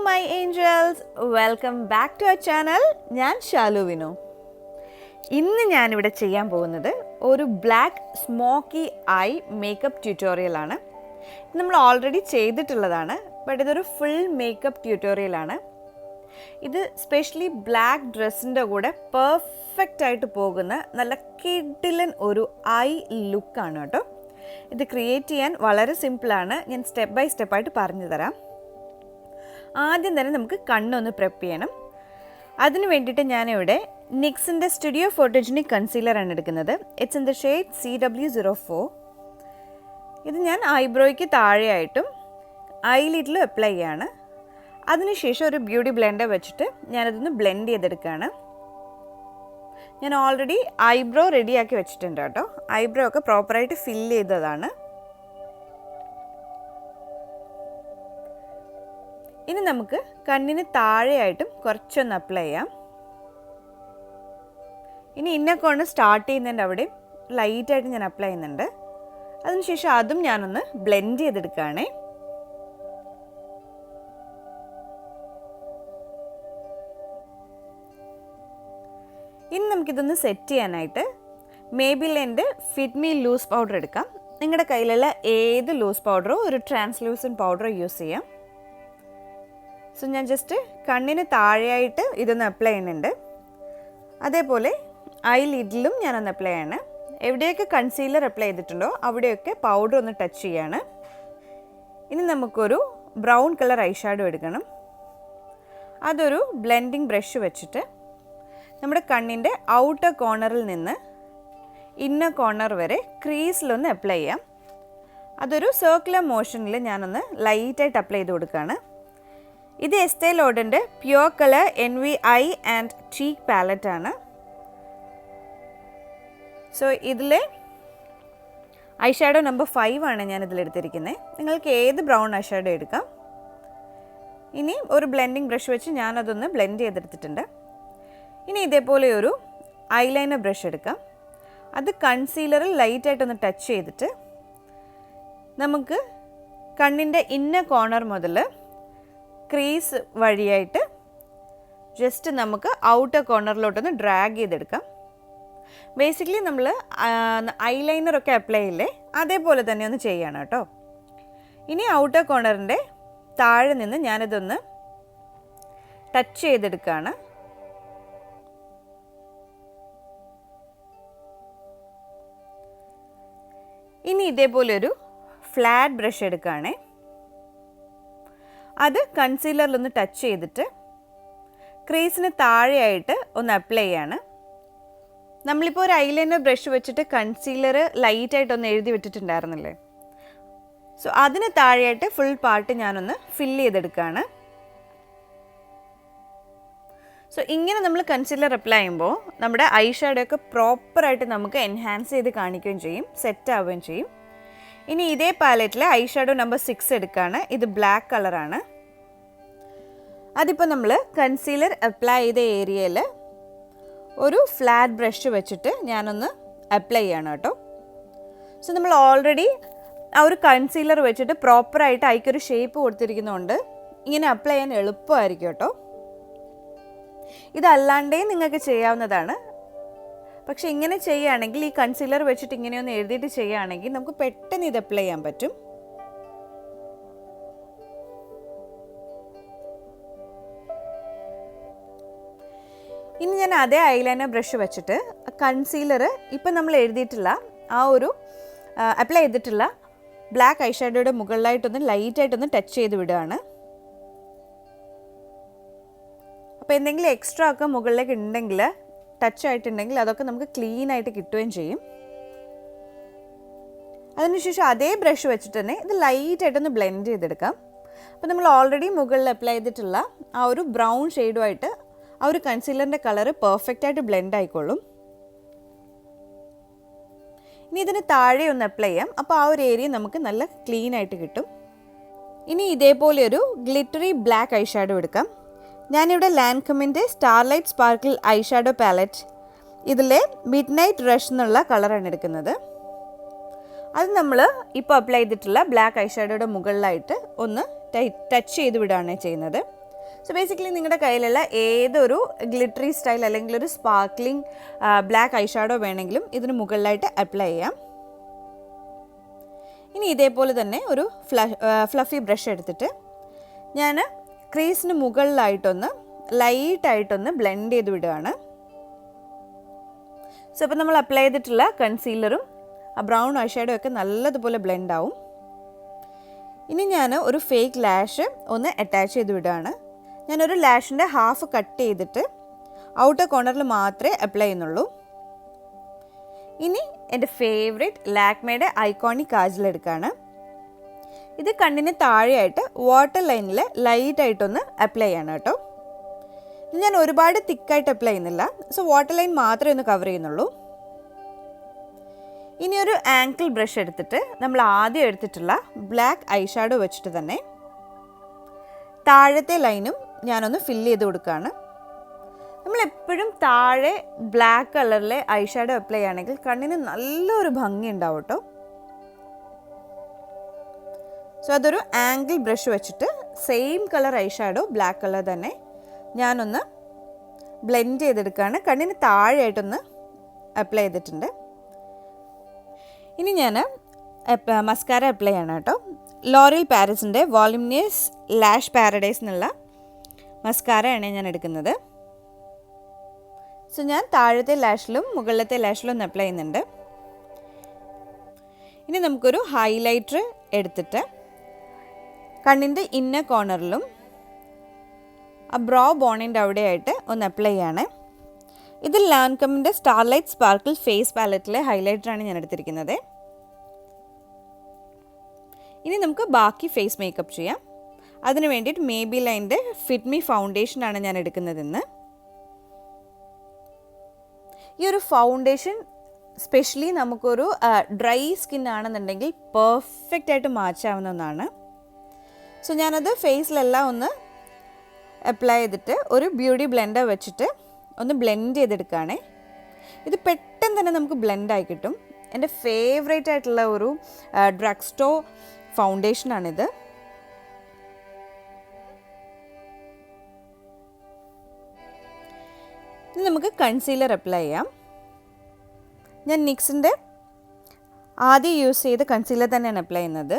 my angels, welcome back to our channel. ഞാൻ ShaluVinu. ഇന്ന് ഞാൻ ഇവിടെ ചെയ്യാൻ പോകുന്നത് ഒരു black smoky eye makeup tutorial ആണ്. നമ്മൾ ഓൾറെഡി ചെയ്തിട്ടുള്ളതാണ്, ബട്ട് ഇതൊരു ഫുൾ മേക്കപ്പ് ട്യൂട്ടോറിയൽ ആണ്. ഇത് സ്പെഷ്യലി ബ്ലാക്ക് ഡ്രസ്സിൻ്റെ കൂടെ പെർഫെക്റ്റ് ആയിട്ട് പോകുന്ന നല്ല കിഡിലൻ ഒരു ഐ ലുക്കാണ് കേട്ടോ. ഇത് ക്രിയേറ്റ് ചെയ്യാൻ വളരെ സിമ്പിളാണ്. ഞാൻ സ്റ്റെപ്പ് ബൈ സ്റ്റെപ്പായിട്ട് പറഞ്ഞു തരാം. ആദ്യം തന്നെ നമുക്ക് കണ്ണൊന്ന് പ്രെപ്പ് ചെയ്യണം. അതിന് വേണ്ടിയിട്ട് ഞാനിവിടെ നിക്സിൻ്റെ സ്റ്റുഡിയോ ഫോട്ടോജനിക് കൺസീലറാണ് എടുക്കുന്നത്. It's in the shade CW04. ഇത് ഞാൻ ഐബ്രോയ്ക്ക് താഴെയായിട്ടും ഐലിഡിലും അപ്ലൈ ചെയ്യാണ്. അതിനുശേഷം ഒരു ബ്യൂട്ടി ബ്ലെൻഡർ വെച്ചിട്ട് ഞാനതൊന്ന് ബ്ലെൻഡ് ചെയ്തെടുക്കുകയാണ്. ഞാൻ ഓൾറെഡി ഐബ്രോ റെഡിയാക്കി വെച്ചിട്ടുണ്ട് കേട്ടോ. ഐബ്രോ ഒക്കെ പ്രോപ്പറായിട്ട് ഫില്ല് ചെയ്തതാണ്. ഇനി നമുക്ക് കണ്ണിന് താഴെയായിട്ടും കുറച്ചൊന്ന് അപ്ലൈ ചെയ്യാം. ഇനി ഇന്നൊക്കെ സ്റ്റാർട്ട് ചെയ്യുന്നതിൻ്റെ അവിടെ ലൈറ്റായിട്ട് ഞാൻ അപ്ലൈ ചെയ്യുന്നുണ്ട്. അതിനുശേഷം അതും ഞാനൊന്ന് ബ്ലെൻഡ് ചെയ്തെടുക്കുകയാണേ. ഇനി നമുക്കിതൊന്ന് സെറ്റ് ചെയ്യാനായിട്ട് മേബിലെൻ്റെ ഫിറ്റ് മീ ലൂസ് പൗഡർ എടുക്കാം. നിങ്ങളുടെ കയ്യിലുള്ള ഏത് ലൂസ് പൗഡറോ ഒരു ട്രാൻസ്ലൂസൻറ്റ് പൗഡറോ യൂസ് ചെയ്യാം. സോ ഞാൻ ജസ്റ്റ് കണ്ണിന് താഴെയായിട്ട് ഇതൊന്ന് അപ്ലൈ ചെയ്യുന്നുണ്ട്. അതേപോലെ ഐ ലിഡിലും ഞാനൊന്ന് അപ്ലൈ ചെയ്യാണ്. എവിടെയൊക്കെ കൺസീലർ അപ്ലൈ ചെയ്തിട്ടുണ്ടോ അവിടെയൊക്കെ പൗഡർ ഒന്ന് ടച്ച് ചെയ്യാണ്. ഇനി നമുക്കൊരു ബ്രൗൺ കളർ ഐ ഷാഡോ എടുക്കണം. അതൊരു ബ്ലെൻഡിങ് ബ്രഷ് വെച്ചിട്ട് നമ്മുടെ കണ്ണിൻ്റെ ഔട്ടർ കോർണറിൽ നിന്ന് ഇന്നർ കോർണർ വരെ ക്രീസിലൊന്ന് അപ്ലൈ ചെയ്യാം. അതൊരു സർക്കുലർ മോഷനിൽ ഞാനൊന്ന് ലൈറ്റായിട്ട് അപ്ലൈ ചെയ്ത് കൊടുക്കുകയാണ്. ഇത് എസ്റ്റേ ലോഡറിൻ്റെ pure colour NV eye and cheek പാലറ്റാണ്. സോ ഇതിലെ ഐ ഷാഡോ നമ്പർ 5 ആണ് ഞാൻ ഇതിലെടുത്തിരിക്കുന്നത്. നിങ്ങൾക്ക് ഏത് ബ്രൗൺ ഐ ഷാഡോ എടുക്കാം. ഇനി ഒരു ബ്ലെൻഡിങ് ബ്രഷ് വെച്ച് ഞാനതൊന്ന് ബ്ലെൻഡ് ചെയ്തെടുത്തിട്ടുണ്ട്. ഇനി ഇതേപോലെ ഒരു ഐലൈനർ ബ്രഷ് എടുക്കാം. അത് കൺസീലറിൽ ലൈറ്റായിട്ടൊന്ന് ടച്ച് ചെയ്തിട്ട് നമുക്ക് കണ്ണിൻ്റെ ഇന്നർ കോർണർ മുതൽ ക്രീസ് വഴിയായിട്ട് ജസ്റ്റ് നമുക്ക് ഔട്ടർ കോർണറിലോട്ടൊന്ന് ഡ്രാഗ് ചെയ്തെടുക്കാം. ബേസിക്കലി നമ്മൾ ഐലൈനറൊക്കെ അപ്ലൈ ചെയ്യില്ലേ, അതേപോലെ തന്നെ ഒന്ന് ചെയ്യണം കേട്ടോ. ഇനി ഔട്ടർ കോർണറിൻ്റെ താഴെ നിന്ന് ഞാനിതൊന്ന് ടച്ച് ചെയ്തെടുക്കുകയാണ്. ഇനി ഇതേപോലെ ഒരു ഫ്ലാറ്റ് ബ്രഷ് എടുക്കുകയാണേ. അത് കൺസീലറിലൊന്ന് ടച്ച് ചെയ്തിട്ട് ക്രീസിന് താഴെയായിട്ട് ഒന്ന് അപ്ലൈ ചെയ്യാണ്. നമ്മളിപ്പോൾ ഒരു ഐലൈനർ ബ്രഷ് വെച്ചിട്ട് കൺസീലർ ലൈറ്റായിട്ടൊന്ന് എഴുതി വിട്ടിട്ടുണ്ടായിരുന്നില്ലേ, സോ അതിന് താഴെയായിട്ട് ഫുൾ പാർട്ട് ഞാനൊന്ന് ഫില്ല് ചെയ്തെടുക്കുകയാണ്. സോ ഇങ്ങനെ നമ്മൾ കൺസീലർ അപ്ലൈ ചെയ്യുമ്പോൾ നമ്മുടെ ഐ ഷാഡോ ഒക്കെ പ്രോപ്പറായിട്ട് നമുക്ക് എൻഹാൻസ് ചെയ്ത് കാണിക്കുകയും ചെയ്യും, സെറ്റ് ആവുകയും ചെയ്യും. ഇനി ഇതേ പാലറ്റിൽ ഐ ഷാഡോ നമ്പർ 6 എടുക്കുകയാണ്. ഇത് ബ്ലാക്ക് കളറാണ്. അതിപ്പോൾ നമ്മൾ കൺസീലർ അപ്ലൈ ചെയ്ത ഏരിയയിൽ ഒരു ഫ്ലാറ്റ് ബ്രഷ് വെച്ചിട്ട് ഞാനൊന്ന് അപ്ലൈ ചെയ്യണം കേട്ടോ. സോ നമ്മൾ ഓൾറെഡി ആ ഒരു കൺസീലർ വെച്ചിട്ട് പ്രോപ്പറായിട്ട് ഐക്കൊരു ഷേപ്പ് കൊടുത്തിരിക്കുന്നതുകൊണ്ട് ഇങ്ങനെ അപ്ലൈ ചെയ്യാൻ എളുപ്പമായിരിക്കും കേട്ടോ. ഇതല്ലാണ്ടേ നിങ്ങൾക്ക് ചെയ്യാവുന്നതാണ്. പക്ഷേ ഇങ്ങനെ ചെയ്യുകയാണെങ്കിൽ ഈ കൺസീലർ വെച്ചിട്ട് ഇങ്ങനെയൊന്ന് എഴുതിയിട്ട് ചെയ്യുകയാണെങ്കിൽ നമുക്ക് പെട്ടെന്ന് ഇത് അപ്ലൈ ചെയ്യാൻ പറ്റും. ഇനി ഞാൻ അതേ ഐലൈനർ ബ്രഷ് വെച്ചിട്ട് കൺസീലർ ഇപ്പം നമ്മൾ എഴുതിയിട്ടുള്ള ആ ഒരു അപ്ലൈ ചെയ്തിട്ടുള്ള ബ്ലാക്ക് ഐ ഷാഡോയുടെ മുകളിലായിട്ടൊന്ന് ലൈറ്റായിട്ടൊന്ന് ടച്ച് ചെയ്ത് വിടുകയാണ്. അപ്പോൾ എന്തെങ്കിലും എക്സ്ട്രാ ഒക്കെ മുകളിലേക്ക് ഉണ്ടെങ്കിൽ, ടച്ച് ആയിട്ടുണ്ടെങ്കിൽ അതൊക്കെ നമുക്ക് ക്ലീൻ ആയിട്ട് കിട്ടുകയും ചെയ്യും. അതിനുശേഷം അതേ ബ്രഷ് വെച്ചിട്ട് തന്നെ ഇത് ലൈറ്റായിട്ടൊന്ന് ബ്ലെൻഡ് ചെയ്തെടുക്കാം. അപ്പോൾ നമ്മൾ ഓൾറെഡി മുകളിൽ അപ്ലൈ ചെയ്തിട്ടുള്ള ആ ഒരു ബ്രൗൺ ഷെയ്ഡുമായിട്ട് ആ ഒരു കൺസീലറിൻ്റെ കളറ് പെർഫെക്റ്റായിട്ട് ബ്ലെൻഡ് ആയിക്കോളും. ഇനി ഇതിന് താഴെ ഒന്ന് അപ്ലൈ ചെയ്യാം. അപ്പോൾ ആ ഒരു ഏരിയ നമുക്ക് നല്ല ക്ലീൻ ആയിട്ട് കിട്ടും. ഇനി ഇതേപോലെ ഒരു ഗ്ലിറ്ററി ബ്ലാക്ക് ഐ ഷാഡോ എടുക്കാം. ഞാനിവിടെ ലാൻകമിൻ്റെ starlight sparkle eye shadow palette ഇതിലെ മിഡ് നൈറ്റ് റഷ് എന്നുള്ള കളറാണ് എടുക്കുന്നത്. അത് നമ്മൾ ഇപ്പോൾ അപ്ലൈ ചെയ്തിട്ടുള്ള ബ്ലാക്ക് ഐ ഷാഡോയുടെ മുകളിലായിട്ട് ഒന്ന് ടച്ച് ചെയ്ത് വിടുകയാണ് ചെയ്യുന്നത്. സോ ബേസിക്കലി നിങ്ങളുടെ കയ്യിലുള്ള ഏതൊരു ഗ്ലിറ്ററി സ്റ്റൈൽ അല്ലെങ്കിൽ ഒരു സ്പാർക്ലിംഗ് ബ്ലാക്ക് ഐ ഷാഡോ വേണമെങ്കിലും ഇതിന് മുകളിലായിട്ട് അപ്ലൈ ചെയ്യാം. ഇനി ഇതേപോലെ തന്നെ ഒരു ഫ്ലഫി ബ്രഷ് എടുത്തിട്ട് ഞാൻ ക്രീസിന് മുകളിലായിട്ടൊന്ന് ലൈറ്റായിട്ടൊന്ന് ബ്ലെൻഡ് ചെയ്ത് വിടുകയാണ്. സോ അപ്പോൾ നമ്മൾ അപ്ലൈ ചെയ്തിട്ടുള്ള കൺസീലറും ആ ബ്രൗൺ ഐ ഷാഡോ ഒക്കെ നല്ലതുപോലെ ബ്ലെൻഡ് ആവും. ഇനി ഞാൻ ഒരു ഫേക്ക് ലാഷ് ഒന്ന് അറ്റാച്ച് ചെയ്ത് വിടുകയാണ്. ഞാനൊരു ലാഷിൻ്റെ ഹാഫ് കട്ട് ചെയ്തിട്ട് ഔട്ടർ കോർണറിൽ മാത്രമേ അപ്ലൈ ചെയ്യുന്നുള്ളൂ. ഇനി എൻ്റെ ഫേവറേറ്റ് ലാക്മേയുടെ ഐക്കോണിക് കാജൽ എടുക്കുകയാണ്. ഇത് കണ്ണിന് താഴെയായിട്ട് വാട്ടർ ലൈനിൽ ലൈറ്റായിട്ടൊന്ന് അപ്ലൈ ചെയ്യണം കേട്ടോ. ഇത് ഞാൻ ഒരുപാട് തിക്കായിട്ട് അപ്ലൈ ചെയ്യുന്നില്ല. സോ വാട്ടർ ലൈൻ മാത്രമേ ഒന്ന് കവർ ചെയ്യുന്നുള്ളൂ. ഇനി ഒരു ആങ്കിൾ ബ്രഷ് എടുത്തിട്ട് നമ്മൾ ആദ്യം എടുത്തിട്ടുള്ള ബ്ലാക്ക് ഐ ഷാഡോ വെച്ചിട്ട് തന്നെ താഴത്തെ ലൈനും ഞാനൊന്ന് ഫില്ല് ചെയ്ത് കൊടുക്കുകയാണ്. നമ്മളെപ്പോഴും താഴെ ബ്ലാക്ക് കളറിലെ ഐ ഷാഡോ അപ്ലൈ ചെയ്യുകയാണെങ്കിൽ കണ്ണിന് നല്ലൊരു ഭംഗി ഉണ്ടാവും കേട്ടോ. സോ അതൊരു ആംഗിൾ ബ്രഷ് വെച്ചിട്ട് same colour I shadow black colour തന്നെ ഞാനൊന്ന് ബ്ലെൻഡ് ചെയ്തെടുക്കുകയാണ്. കണ്ണിന് താഴെയായിട്ടൊന്ന് അപ്ലൈ ചെയ്തിട്ടുണ്ട്. ഇനി ഞാൻ മസ്കാര അപ്ലൈ ചെയ്യണം കേട്ടോ. ലോറിയൽ പാരിസിൻ്റെ വോളിമിനിയസ് ലാഷ് പാരഡൈസ് എന്നുള്ള മസ്കാരയാണ് ഞാൻ എടുക്കുന്നത്. സോ ഞാൻ താഴത്തെ ലാഷിലും മുകളിലത്തെ ലാഷിലും ഒന്ന് അപ്ലൈ ചെയ്യുന്നുണ്ട്. ഇനി നമുക്കൊരു ഹൈലൈറ്റർ എടുത്തിട്ട് കണ്ണിൻ്റെ ഇന്നർ കോർണറിലും ആ ബ്രോ ബോണിൻ്റെ അവിടെയായിട്ട് ഒന്ന് അപ്ലൈ ചെയ്യാണ്. ഇത് ലാൻകമ്മിൻ്റെ സ്റ്റാർലൈറ്റ് സ്പാർക്കിൾ ഫേസ് പാലറ്റിലെ ഹൈലൈറ്ററാണ് ഞാൻ എടുത്തിരിക്കുന്നത്. ഇനി നമുക്ക് ബാക്കി ഫേസ് മേക്കപ്പ് ചെയ്യാം. അതിന് വേണ്ടിയിട്ട് മേബിലൈൻ്റെ ഫിറ്റ് മീ ഫൗണ്ടേഷനാണ് ഞാൻ എടുക്കുന്നതെന്ന്. ഈ ഒരു ഫൗണ്ടേഷൻ സ്പെഷ്യലി നമുക്കൊരു ഡ്രൈ സ്കിൻ ആണെന്നുണ്ടെങ്കിൽ പെർഫെക്റ്റ് ആയിട്ട് മാച്ചാവുന്ന ഒന്നാണ്. സോ ഞാനത് ഫേസിലെല്ലാം ഒന്ന് അപ്ലൈ ചെയ്തിട്ട് ഒരു ബ്യൂട്ടി ബ്ലെൻഡർ വെച്ചിട്ട് ഒന്ന് ബ്ലെൻഡ് ചെയ്തെടുക്കുകയാണ്. ഇത് പെട്ടെന്ന് തന്നെ നമുക്ക് ബ്ലെൻഡായി കിട്ടും. എൻ്റെ ഫേവറേറ്റ് ആയിട്ടുള്ള ഒരു ഡ്രഗ് സ്റ്റോർ ഫൗണ്ടേഷനാണിത്. ഇനി നമുക്ക് കൺസീലർ അപ്ലൈ ചെയ്യാം. ഞാൻ നിക്സിൻ്റെ ആദ്യം യൂസ് ചെയ്ത കൺസീലർ തന്നെയാണ് അപ്ലൈ ചെയ്യുന്നത്.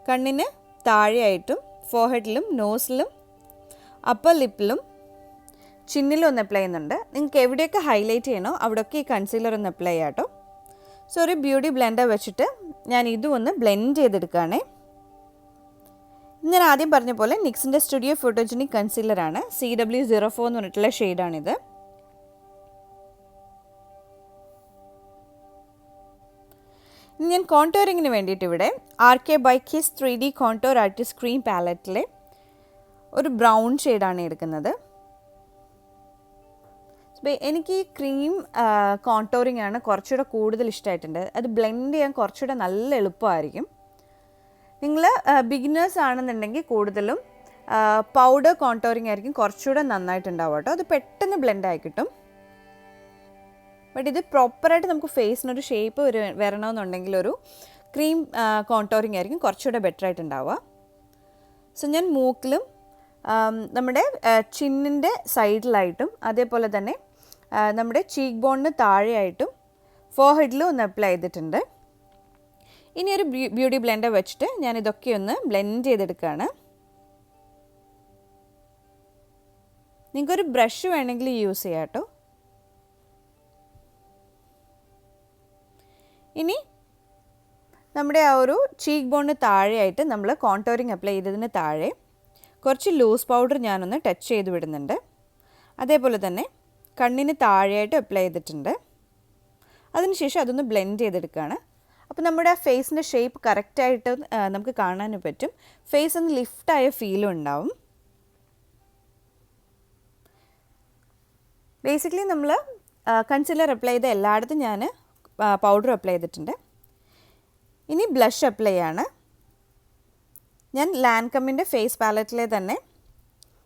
കണ്ണിന് താഴെയായിട്ടും ഫോർഹെഡിലും നോസിലും അപ്പർ ലിപ്പിലും ചിന്നിലും ഒന്ന് അപ്ലൈ ചെയ്യുന്നുണ്ട്. നിങ്ങൾക്ക് എവിടെയൊക്കെ ഹൈലൈറ്റ് ചെയ്യണോ അവിടെയൊക്കെ ഈ കൺസീലർ ഒന്ന് അപ്ലൈ ചെയ്യാം കേട്ടോ. സോ ഒരു ബ്യൂട്ടി ബ്ലെൻഡർ വെച്ചിട്ട് ഞാൻ ഇതും ഒന്ന് ബ്ലെൻഡ് ചെയ്തെടുക്കുകയാണേ. ഞാൻ ആദ്യം പറഞ്ഞ പോലെ നിക്സിൻ്റെ സ്റ്റുഡിയോ ഫോട്ടോജനിക് കൺസീലറാണ്. CW04 എന്ന് പറഞ്ഞിട്ടുള്ള ഷെയ്ഡാണിത്. ഞാൻ കോൺടോറിങ്ങിന് വേണ്ടിയിട്ട് ഇവിടെ RK by Kiss 3D contour artist cream പാലറ്റിലെ ഒരു ബ്രൗൺ ഷെയ്ഡാണ് എടുക്കുന്നത്. എനിക്ക് ഈ ക്രീം കോൺടോറിങ് ആണ് കുറച്ചുകൂടെ കൂടുതൽ ഇഷ്ടമായിട്ടുണ്ട്. അത് ബ്ലെൻഡ് ചെയ്യാൻ കുറച്ചുകൂടെ നല്ല എളുപ്പമായിരിക്കും. നിങ്ങൾ ബിഗിനേഴ്സ് ആണെന്നുണ്ടെങ്കിൽ കൂടുതലും പൗഡർ കോൺടോറിങ് ആയിരിക്കും കുറച്ചുകൂടെ നന്നായിട്ടുണ്ടാവും കേട്ടോ. അത് പെട്ടെന്ന് ബ്ലെൻഡായി കിട്ടും. ബട്ട് ഇത് പ്രോപ്പറായിട്ട് നമുക്ക് ഫേസിനൊരു ഷേപ്പ് വരണമെന്നുണ്ടെങ്കിൽ ഒരു ക്രീം കോൺടോറിങ് ആയിരിക്കും കുറച്ചുകൂടെ ബെറ്റർ ആയിട്ടുണ്ടാവുക. സോ ഞാൻ മൂക്കിലും നമ്മുടെ ചിന്നിൻ്റെ സൈഡിലായിട്ടും അതേപോലെ തന്നെ നമ്മുടെ ചീക്ക് ബോണിന് താഴെയായിട്ടും ഫോർഹെഡിലും ഒന്ന് അപ്ലൈ ചെയ്തിട്ടുണ്ട്. ഇനി ഒരു ബ്യൂട്ടി ബ്ലെൻഡർ വെച്ചിട്ട് ഞാൻ ഇതൊക്കെ ഒന്ന് ബ്ലെൻഡ് ചെയ്തെടുക്കുകയാണ്. നിങ്ങൾക്കൊരു ബ്രഷ് വേണമെങ്കിൽ യൂസ് ചെയ്യാം കേട്ടോ. ഇനി നമ്മുടെ ആ ഒരു ചീക്ക് ബോണിന് താഴെയായിട്ട് നമ്മൾ കോൺടോറിങ് അപ്ലൈ ചെയ്തതിന് താഴെ കുറച്ച് ലൂസ് പൗഡർ ഞാനൊന്ന് ടച്ച് ചെയ്ത് വിടുന്നുണ്ട്. അതേപോലെ തന്നെ കണ്ണിന് താഴെയായിട്ട് അപ്ലൈ ചെയ്തിട്ടുണ്ട്. അതിനുശേഷം അതൊന്ന് ബ്ലെൻഡ് ചെയ്തെടുക്കുകയാണ്. അപ്പോൾ നമ്മുടെ ആ ഫേസിൻ്റെ ഷേപ്പ് കറക്റ്റായിട്ട് നമുക്ക് കാണാനും പറ്റും. ഫേസ് ഒന്ന് ലിഫ്റ്റായ ഫീലും ഉണ്ടാവും. ബേസിക്കലി നമ്മൾ കൺസീലർ അപ്ലൈ ചെയ്ത എല്ലായിടത്തും ഞാൻ പൗഡർ അപ്ലൈ ചെയ്തിട്ടുണ്ട്. ഇനി ബ്ലഷ് അപ്ലൈ ചെയ്യാണ്. ഞാൻ ലാൻകമ്മിൻ്റെ ഫേസ് പാലറ്റിലെ തന്നെ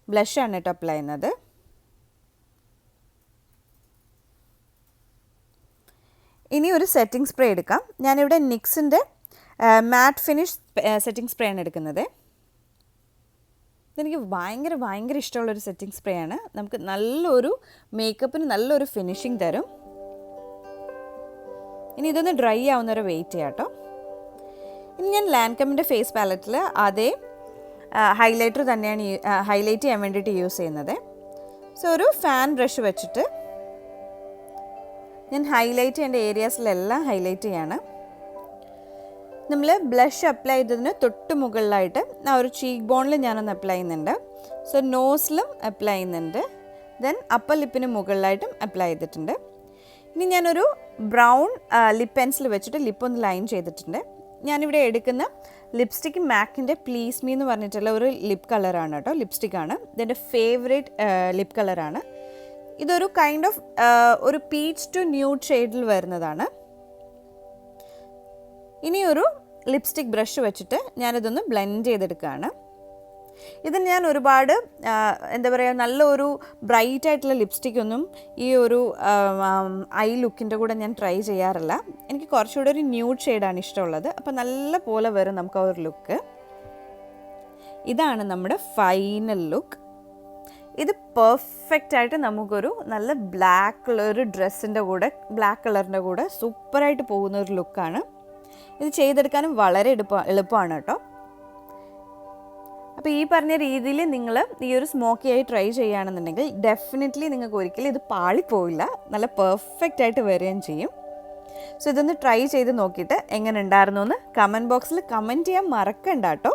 ബ്ലഷാണ് കേട്ടോ അപ്ലൈ ചെയ്യുന്നത്. ഇനി ഒരു സെറ്റിംഗ് സ്പ്രേ എടുക്കാം. ഞാനിവിടെ നിക്സിൻ്റെ മാറ്റ് ഫിനിഷ് സെറ്റിംഗ് സ്പ്രേ ആണ് എടുക്കുന്നത്. ഇതെനിക്ക് ഭയങ്കര ഇഷ്ടമുള്ളൊരു സെറ്റിംഗ് സ്പ്രേ ആണ്. നമുക്ക് നല്ലൊരു മേക്കപ്പിന് നല്ലൊരു ഫിനിഷിങ് തരും. ഇനി ഇതൊന്ന് ഡ്രൈ ആവുന്നവരെ വെയിറ്റ് ചെയ്യാം കേട്ടോ. ഇനി ഞാൻ ലാൻകമിൻ്റെ ഫേസ് പാലറ്റിൽ അതേ ഹൈലൈറ്റർ തന്നെയാണ് ഹൈലൈറ്റ് ചെയ്യാൻ വേണ്ടിയിട്ട് യൂസ് ചെയ്യുന്നത്. സോ ഒരു ഫാൻ ബ്രഷ് വെച്ചിട്ട് ഞാൻ ഹൈലൈറ്റ് ചെയ്യേണ്ട ഏരിയാസിലെല്ലാം ഹൈലൈറ്റ് ചെയ്യാണ്. നമ്മൾ ബ്ലഷ് അപ്ലൈ ചെയ്തതിന് തൊട്ട് മുകളിലായിട്ട് ആ ഒരു ചീക്ക് ബോണിൽ ഞാനൊന്ന് അപ്ലൈ ചെയ്യുന്നുണ്ട്. സോ നോസിലും അപ്ലൈ ചെയ്യുന്നുണ്ട്. ദെൻ അപ്പർ ലിപ്പിന് മുകളിലായിട്ടും അപ്ലൈ ചെയ്തിട്ടുണ്ട്. ഇനി ഞാനൊരു ബ്രൗൺ ലിപ്പ് പെൻസിൽ വെച്ചിട്ട് ലിപ്പ് ഒന്ന് ലൈൻ ചെയ്തിട്ടുണ്ട്. ഞാനിവിടെ എടുക്കുന്ന ലിപ്സ്റ്റിക്ക് മാക്കിൻ്റെ പ്ലീസ് മീ എന്ന് പറഞ്ഞിട്ടുള്ള ഒരു ലിപ്പ് കളറാണ് കേട്ടോ, ലിപ്സ്റ്റിക്കാണ്. ഇതെൻ്റെ ഫേവറേറ്റ് ലിപ്പ് കളറാണ്. ഇതൊരു കൈൻഡ് ഓഫ് ഒരു പീച്ച് ടു ന്യൂഡ് ഷെയ്ഡിൽ വരുന്നതാണ്. ഇനി ഒരു ലിപ്സ്റ്റിക് ബ്രഷ് വെച്ചിട്ട് ഞാനിതൊന്ന് ബ്ലെൻഡ് ചെയ്തെടുക്കുകയാണ്. ഇത് ഞാൻ ഒരുപാട് എന്താ പറയുക, നല്ലൊരു ബ്രൈറ്റ് ആയിട്ടുള്ള ലിപ്സ്റ്റിക്കൊന്നും ഈ ഒരു ഐ ലുക്കിൻ്റെ കൂടെ ഞാൻ ട്രൈ ചെയ്യാറില്ല. എനിക്ക് കുറച്ചുകൂടെ ഒരു ന്യൂഡ് ഷെയ്ഡാണ് ഇഷ്ടമുള്ളത്. അപ്പോൾ നല്ല പോലെ വരും നമുക്ക് ആ ഒരു ലുക്ക്. ഇതാണ് നമ്മുടെ ഫൈനൽ ലുക്ക്. ഇത് പെർഫെക്റ്റായിട്ട് നമുക്കൊരു നല്ല ഒരു ഡ്രസ്സിൻ്റെ കൂടെ ബ്ലാക്ക് കളറിൻ്റെ കൂടെ സൂപ്പറായിട്ട് പോകുന്ന ഒരു ലുക്കാണ്. ഇത് ചെയ്തെടുക്കാനും വളരെ എളുപ്പമാണ് കേട്ടോ. അപ്പോൾ ഈ പറഞ്ഞ രീതിയിൽ നിങ്ങൾ ഈ ഒരു സ്മോക്കി ആയി ട്രൈ ചെയ്യുകയാണെന്നുണ്ടെങ്കിൽ ഡെഫിനറ്റ്ലി നിങ്ങൾക്ക് ഒരിക്കലും ഇത് പാളിപ്പോയില്ല, നല്ല പെർഫെക്റ്റ് ആയിട്ട് വരികയും ചെയ്യും. സോ ഇതൊന്ന് ട്രൈ ചെയ്ത് നോക്കിയിട്ട് എങ്ങനെ ഉണ്ടായിരുന്നു എന്ന് കമൻറ്റ് ബോക്സിൽ കമൻറ്റ് ചെയ്യാൻ മറക്കണ്ട കേട്ടോ.